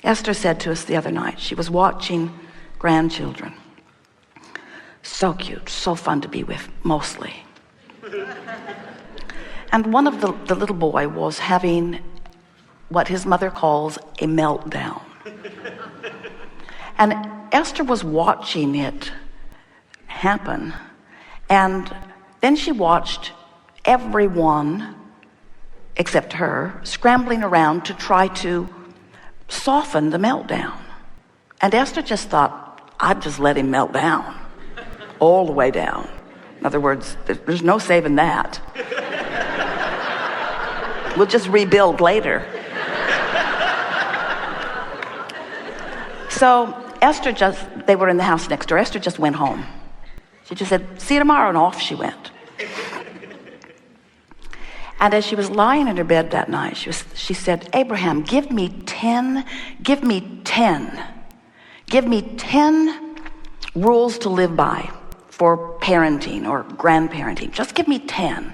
Esther said to us the other night, she was watching grandchildren. So cute, so fun to be with, mostly. And one of the little boy was having what his mother calls a meltdown. And Esther was watching it happen. And then she watched everyone, except her, scrambling around to try to soften the meltdown. And Esther just thought, I'd just let him melt down, all the way down. In other words, there's no saving that. We'll just rebuild later. So they were in the house next door. Esther just went home. She just said, see you tomorrow, and off she went. And as she was lying in her bed that night, she said, Abraham, give me 10 rules to live by for parenting or grandparenting. Just give me 10.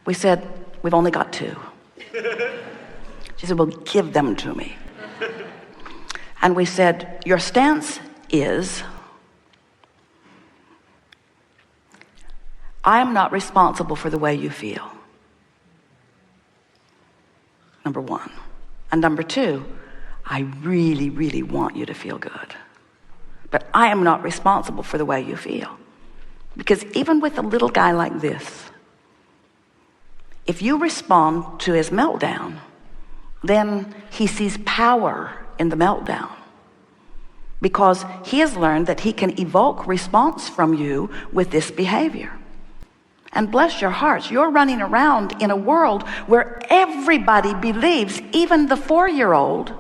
We said, we've only got 2. She said, well, give them to me. And we said, your stance is, I am not responsible for the way you feel. Number 1. And number 2, I really, really want you to feel good. But I am not responsible for the way you feel. Because even with a little guy like this, if you respond to his meltdown, then he sees power in the meltdown. Because he has learned that he can evoke response from you with this behavior. And bless your hearts, you're running around in a world where everybody believes, even the 4-year-old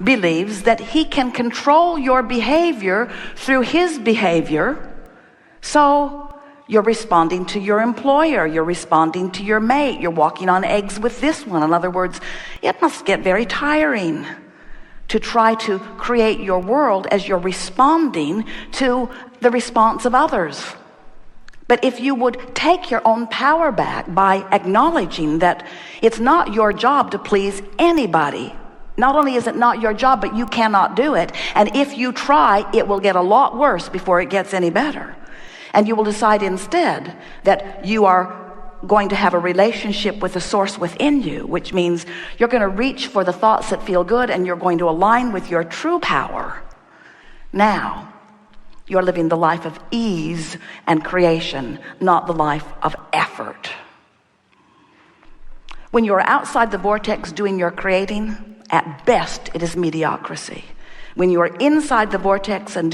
believes that he can control your behavior through his behavior. So you're responding to your employer, you're responding to your mate, you're walking on eggs with this one. In other words, it must get very tiring to try to create your world as you're responding to the response of others. But if you would take your own power back by acknowledging that it's not your job to please anybody. Not only is it not your job, but you cannot do it. And if you try, it will get a lot worse before it gets any better. And you will decide instead that you are going to have a relationship with the source within you, which means you're going to reach for the thoughts that feel good and you're going to align with your true power. Now, you're living the life of ease and creation, not the life of effort. When you're outside the vortex doing your creating, at best it is mediocrity. When you're inside the vortex and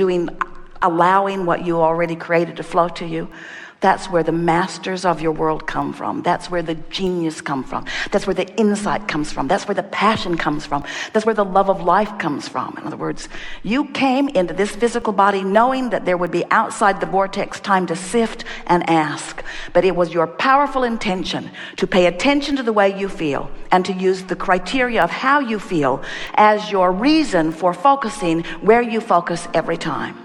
allowing what you already created to flow to you, that's where the masters of your world come from. That's where the genius comes from. That's where the insight comes from. That's where the passion comes from. That's where the love of life comes from. In other words, you came into this physical body knowing that there would be outside the vortex time to sift and ask. But it was your powerful intention to pay attention to the way you feel and to use the criteria of how you feel as your reason for focusing where you focus every time.